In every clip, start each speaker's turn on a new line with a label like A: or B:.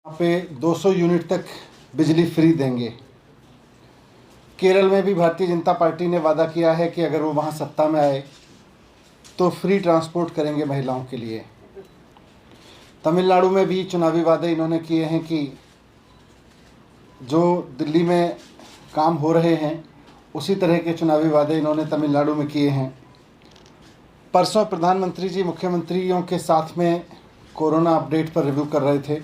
A: यहाँ पे 200 यूनिट तक बिजली फ्री देंगे। केरल में भी भारतीय जनता पार्टी ने वादा किया है कि अगर वो वहाँ सत्ता में आए तो फ्री ट्रांसपोर्ट करेंगे महिलाओं के लिए। तमिलनाडु में भी चुनावी वादे इन्होंने किए हैं कि जो दिल्ली में काम हो रहे हैं उसी तरह के चुनावी वादे इन्होंने तमिलनाडु में किए हैं। परसों प्रधानमंत्री जी मुख्यमंत्रियों के साथ में कोरोना अपडेट पर रिव्यू कर रहे थे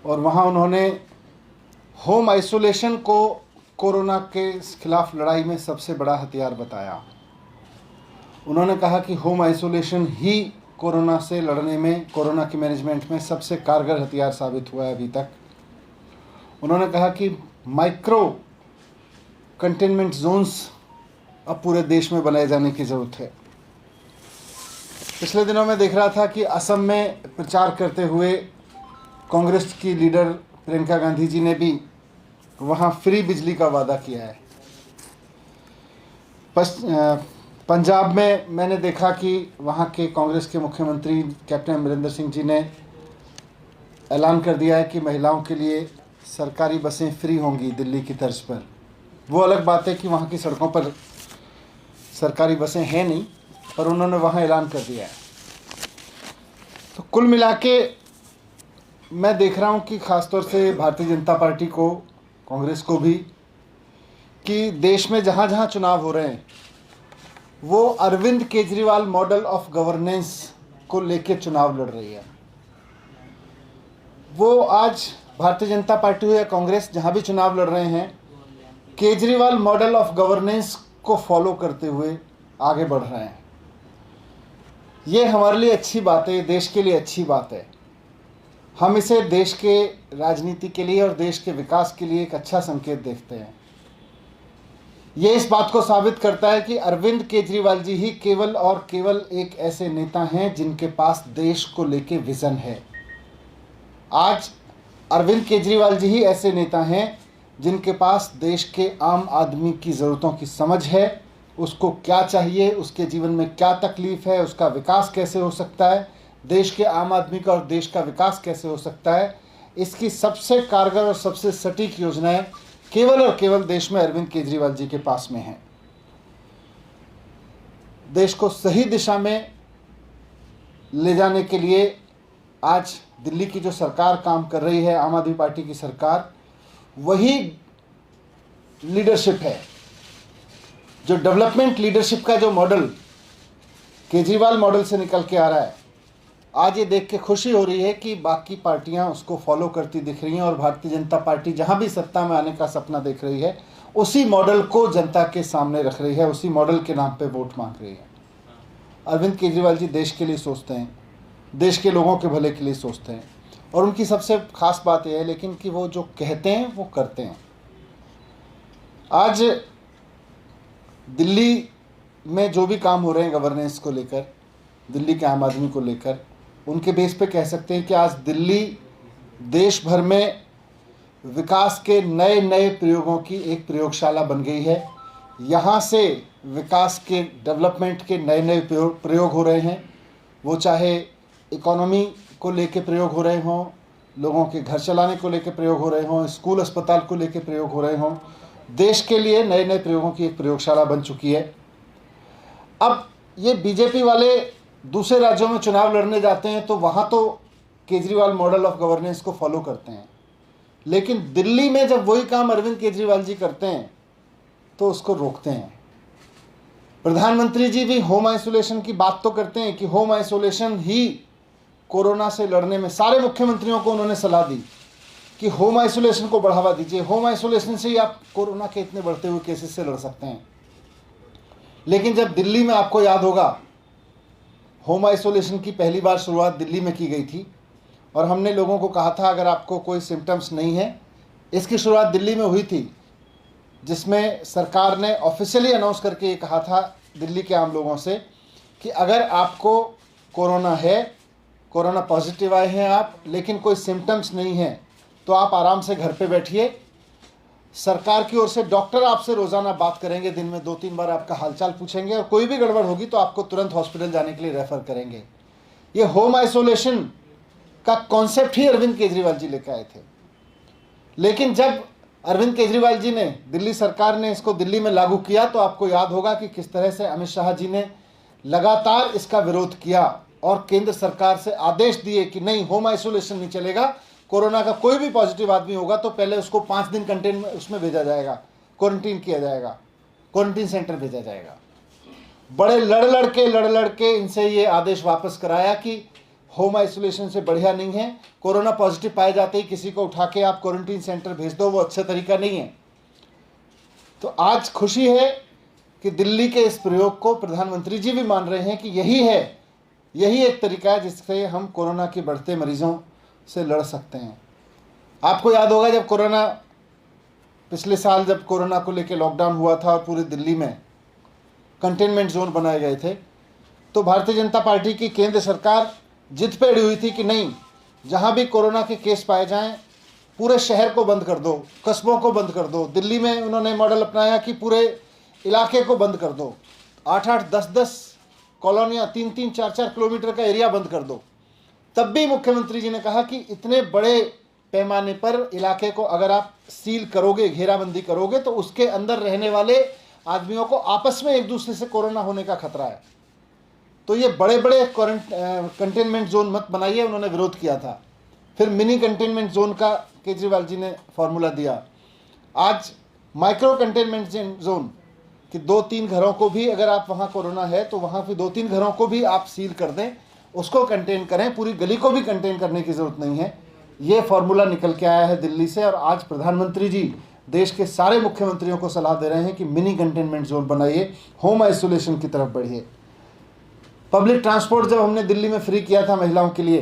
A: और वहाँ उन्होंने होम आइसोलेशन को कोरोना के खिलाफ लड़ाई में सबसे बड़ा हथियार बताया। उन्होंने कहा कि होम आइसोलेशन ही कोरोना से लड़ने में, कोरोना के मैनेजमेंट में सबसे कारगर हथियार साबित हुआ है अभी तक। उन्होंने कहा कि माइक्रो कंटेनमेंट जोन्स अब पूरे देश में बनाए जाने की ज़रूरत है। पिछले दिनों में देख रहा था कि असम में प्रचार करते हुए कांग्रेस की लीडर प्रियंका गांधी जी ने भी वहाँ फ्री बिजली का वादा किया है। पंजाब में मैंने देखा कि वहाँ के कांग्रेस के मुख्यमंत्री कैप्टन अमरिंदर सिंह जी ने ऐलान कर दिया है कि महिलाओं के लिए सरकारी बसें फ्री होंगी दिल्ली की तर्ज पर। वो अलग बात है कि वहाँ की सड़कों पर सरकारी बसें हैं नहीं, पर उन्होंने वहाँ ऐलान कर दिया है। तो कुल मिला के मैं देख रहा हूँ कि ख़ासतौर से भारतीय जनता पार्टी को, कांग्रेस को भी, कि देश में जहाँ जहाँ चुनाव हो रहे हैं वो Arvind Kejriwal model of governance को लेकर चुनाव लड़ रही है। वो आज भारतीय जनता पार्टी हो या कांग्रेस, जहाँ भी चुनाव लड़ रहे हैं, केजरीवाल मॉडल ऑफ गवर्नेंस को फॉलो करते हुए आगे बढ़ रहे हैं। ये हमारे लिए अच्छी बात है, देश के लिए अच्छी बात है। हम इसे देश के राजनीति के लिए और देश के विकास के लिए एक अच्छा संकेत देखते हैं। ये इस बात को साबित करता है कि अरविंद केजरीवाल जी ही केवल और केवल एक ऐसे नेता हैं जिनके पास देश को लेके विज़न है। आज अरविंद केजरीवाल जी ही ऐसे नेता हैं जिनके पास देश के आम आदमी की ज़रूरतों की समझ है, उसको क्या चाहिए, उसके जीवन में क्या तकलीफ़ है, उसका विकास कैसे हो सकता है, देश के आम आदमी का और देश का विकास कैसे हो सकता है, इसकी सबसे कारगर और सबसे सटीक योजनाएं केवल और केवल देश में अरविंद केजरीवाल जी के पास में हैं। देश को सही दिशा में ले जाने के लिए आज दिल्ली की जो सरकार काम कर रही है, आम आदमी पार्टी की सरकार, वही लीडरशिप है। जो डेवलपमेंट लीडरशिप का जो मॉडल केजरीवाल मॉडल से निकल के आ रहा है, आज ये देख के खुशी हो रही है कि बाकी पार्टियां उसको फॉलो करती दिख रही हैं और भारतीय जनता पार्टी जहां भी सत्ता में आने का सपना देख रही है उसी मॉडल को जनता के सामने रख रही है, उसी मॉडल के नाम पे वोट मांग रही है। अरविंद केजरीवाल जी देश के लिए सोचते हैं, देश के लोगों के भले के लिए सोचते हैं और उनकी सबसे खास बात यह है लेकिन कि वो जो कहते हैं वो करते हैं। आज दिल्ली में जो भी काम हो रहे हैं गवर्नेंस को लेकर, दिल्ली के आम आदमी को लेकर, उनके बेस पे कह सकते हैं कि आज दिल्ली देश भर में विकास के नए नए प्रयोगों की एक प्रयोगशाला बन गई है। यहाँ से विकास के, डेवलपमेंट के नए नए प्रयोग हो रहे हैं। वो चाहे इकोनॉमी को लेके प्रयोग हो रहे हों, लोगों के घर चलाने को लेके प्रयोग हो रहे हों, स्कूल अस्पताल को लेके प्रयोग हो रहे हों, देश के लिए नए नए प्रयोगों की एक प्रयोगशाला बन चुकी है। अब ये बीजेपी वाले दूसरे राज्यों में चुनाव लड़ने जाते हैं तो वहाँ तो केजरीवाल मॉडल ऑफ गवर्नेंस को फॉलो करते हैं, लेकिन दिल्ली में जब वही काम अरविंद केजरीवाल जी करते हैं तो उसको रोकते हैं। प्रधानमंत्री जी भी होम आइसोलेशन की बात तो करते हैं कि होम आइसोलेशन ही कोरोना से लड़ने में, सारे मुख्यमंत्रियों को उन्होंने सलाह दी कि होम आइसोलेशन को बढ़ावा दीजिए, होम आइसोलेशन से ही आप कोरोना के इतने बढ़ते हुए केसेस से लड़ सकते हैं। लेकिन जब दिल्ली में, आपको याद होगा, होम आइसोलेशन की पहली बार शुरुआत दिल्ली में की गई थी और हमने लोगों को कहा था अगर आपको कोई सिम्टम्स नहीं है, इसकी शुरुआत दिल्ली में हुई थी, जिसमें सरकार ने ऑफिशियली अनाउंस करके ये कहा था दिल्ली के आम लोगों से कि अगर आपको कोरोना है, कोरोना पॉजिटिव आए हैं आप, लेकिन कोई सिम्टम्स नहीं है, तो आप आराम से घर पे बैठिए। सरकार की ओर से डॉक्टर आपसे रोज़ाना बात करेंगे, दिन में 2-3 बार आपका हालचाल पूछेंगे और कोई भी गड़बड़ होगी तो आपको तुरंत हॉस्पिटल जाने के लिए रेफ़र करेंगे। ये होम आइसोलेशन का कॉन्सेप्ट ही अरविंद केजरीवाल जी लेकर आए थे। लेकिन जब अरविंद केजरीवाल जी ने, दिल्ली सरकार ने इसको दिल्ली में लागू किया तो आपको याद होगा कि किस तरह से अमित शाह जी ने लगातार इसका विरोध किया और केंद्र सरकार से आदेश दिए कि नहीं, होम आइसोलेशन नहीं चलेगा। कोरोना का कोई भी पॉजिटिव आदमी होगा तो पहले उसको 5 दिन कंटेनमेंट उसमें भेजा जाएगा, क्वारंटीन किया जाएगा, क्वारंटीन सेंटर भेजा जाएगा। बड़े लड़ लड़ के इनसे ये आदेश वापस कराया कि होम आइसोलेशन से बढ़िया नहीं है, कोरोना पॉजिटिव पाए जाते ही किसी को उठा के आप क्वारंटीन सेंटर भेज दो, वो अच्छा तरीका नहीं है। तो आज खुशी है कि दिल्ली के इस प्रयोग को प्रधानमंत्री जी भी मान रहे हैं कि यही एक तरीका है जिससे हम कोरोना के बढ़ते मरीजों से लड़ सकते हैं। आपको याद होगा जब कोरोना, पिछले साल जब कोरोना को लेकर लॉकडाउन हुआ था और पूरी दिल्ली में कंटेनमेंट जोन बनाए गए थे, तो भारतीय जनता पार्टी की केंद्र सरकार जिद पे अड़ी हुई थी कि नहीं, जहां भी कोरोना के केस पाए जाएं पूरे शहर को बंद कर दो, कस्बों को बंद कर दो। दिल्ली में उन्होंने मॉडल अपनाया कि पूरे इलाके को बंद कर दो, 8-8, 10-10 कॉलोनियाँ, 3-3, 4-4 किलोमीटर का एरिया बंद कर दो। तब भी मुख्यमंत्री जी ने कहा कि इतने बड़े पैमाने पर इलाके को अगर आप सील करोगे, घेराबंदी करोगे, तो उसके अंदर रहने वाले आदमियों को आपस में एक दूसरे से कोरोना होने का खतरा है। तो ये बड़े बड़े कंटेनमेंट जोन मत बनाइए, उन्होंने विरोध किया था। फिर मिनी कंटेनमेंट जोन का केजरीवाल जी ने फॉर्मूला दिया। आज माइक्रो कंटेनमेंट जोन कि 2-3 घरों को भी, अगर आप वहाँ कोरोना है तो वहाँ भी 2-3 घरों को भी आप सील कर दें, उसको कंटेन करें, पूरी गली को भी कंटेन करने की ज़रूरत नहीं है। ये फॉर्मूला निकल के आया है दिल्ली से और आज प्रधानमंत्री जी देश के सारे मुख्यमंत्रियों को सलाह दे रहे हैं कि मिनी कंटेनमेंट जोन बनाइए, होम आइसोलेशन की तरफ बढ़िए। पब्लिक ट्रांसपोर्ट जब हमने दिल्ली में फ्री किया था महिलाओं के लिए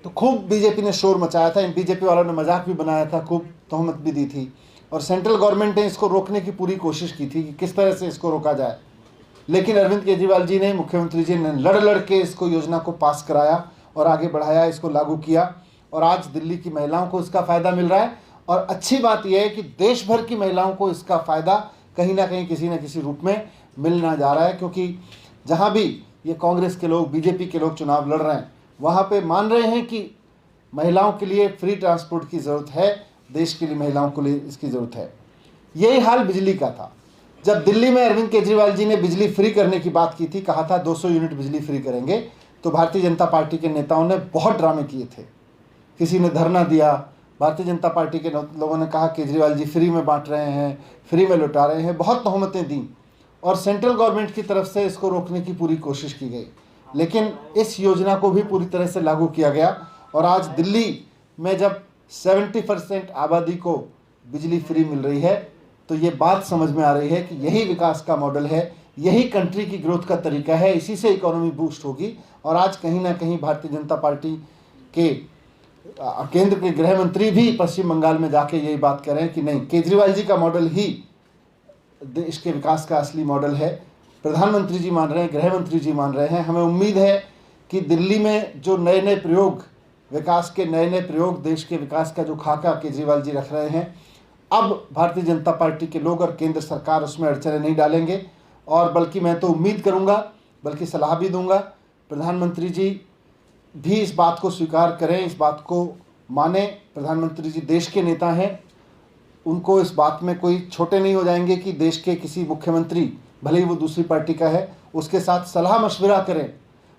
A: तो खूब बीजेपी ने शोर मचाया था, इन बीजेपी वालों ने मजाक भी बनाया था, खूब तोहमत भी दी थी और सेंट्रल गवर्नमेंट ने इसको रोकने की पूरी कोशिश की थी कि किस तरह से इसको रोका जाए। लेकिन अरविंद केजरीवाल जी ने, मुख्यमंत्री जी ने लड़ के इसको योजना को पास कराया और आगे बढ़ाया, इसको लागू किया और आज दिल्ली की महिलाओं को इसका फ़ायदा मिल रहा है। और अच्छी बात यह है कि देश भर की महिलाओं को इसका फ़ायदा कहीं ना कहीं किसी न किसी रूप में मिलना जा रहा है, क्योंकि जहाँ भी ये कांग्रेस के लोग, बीजेपी के लोग चुनाव लड़ रहे हैं, वहाँ पे मान रहे हैं कि महिलाओं के लिए फ्री ट्रांसपोर्ट की ज़रूरत है, देश के लिए महिलाओं को लिए इसकी ज़रूरत है। यही हाल बिजली का था। जब दिल्ली में अरविंद केजरीवाल जी ने बिजली फ्री करने की बात की थी, कहा था 200 यूनिट बिजली फ्री करेंगे, तो भारतीय जनता पार्टी के नेताओं ने बहुत ड्रामे किए थे। किसी ने धरना दिया, भारतीय जनता पार्टी के लोगों ने कहा केजरीवाल जी फ्री में बांट रहे हैं, फ्री में लुटा रहे हैं, बहुत तोहमतें दी और सेंट्रल गवर्नमेंट की तरफ से इसको रोकने की पूरी कोशिश की गई। लेकिन इस योजना को भी पूरी तरह से लागू किया गया और आज दिल्ली में जब 70% आबादी को बिजली फ्री मिल रही है तो ये बात समझ में आ रही है कि यही विकास का मॉडल है, यही कंट्री की ग्रोथ का तरीका है, इसी से इकोनॉमी बूस्ट होगी। और आज कहीं ना कहीं भारतीय जनता पार्टी के केंद्र के गृह मंत्री भी पश्चिम बंगाल में जाके यही बात कह रहे हैं कि नहीं, केजरीवाल जी का मॉडल ही देश के विकास का असली मॉडल है। प्रधानमंत्री जी मान रहे हैं, गृह मंत्री जी मान रहे हैं। हमें उम्मीद है कि दिल्ली में जो नए नए प्रयोग, विकास के नए नए प्रयोग, देश के विकास का जो खाका केजरीवाल जी रख रहे हैं, अब भारतीय जनता पार्टी के लोग और केंद्र सरकार उसमें अड़चने नहीं डालेंगे। और बल्कि मैं तो उम्मीद करूंगा, बल्कि सलाह भी दूंगा, प्रधानमंत्री जी भी इस बात को स्वीकार करें, इस बात को माने। प्रधानमंत्री जी देश के नेता हैं, उनको इस बात में कोई छोटे नहीं हो जाएंगे कि देश के किसी मुख्यमंत्री, भले ही वो दूसरी पार्टी का है, उसके साथ सलाह मशविरा करें।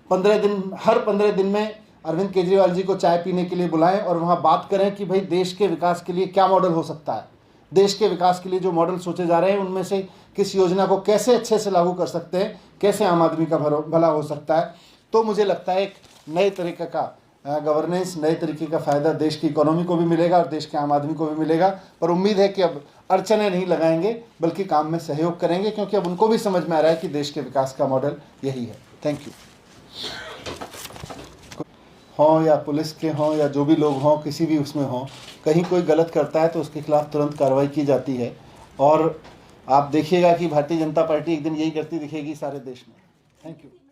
A: 15 दिन, हर 15 दिन में अरविंद केजरीवाल जी को चाय पीने के लिए बुलाएं और वहाँ बात करें कि भाई देश के विकास के लिए क्या मॉडल हो सकता है, देश के विकास के लिए जो मॉडल सोचे जा रहे हैं उनमें से किस योजना को कैसे अच्छे से लागू कर सकते हैं, कैसे आम आदमी का भला हो सकता है। तो मुझे लगता है एक नए तरीके का गवर्नेंस, नए तरीके का फ़ायदा देश की इकोनॉमी को भी मिलेगा और देश के आम आदमी को भी मिलेगा। पर उम्मीद है कि अब अड़चने नहीं लगाएंगे, बल्कि काम में सहयोग करेंगे, क्योंकि अब उनको भी समझ में आ रहा है कि देश के विकास का मॉडल यही है। Thank you. हों या पुलिस के हों या जो भी लोग हों, किसी भी उसमें हों, कहीं कोई गलत करता है तो उसके खिलाफ तुरंत कार्रवाई की जाती है। और आप देखिएगा कि भारतीय जनता पार्टी एक दिन यही करती दिखेगी सारे देश में। Thank you.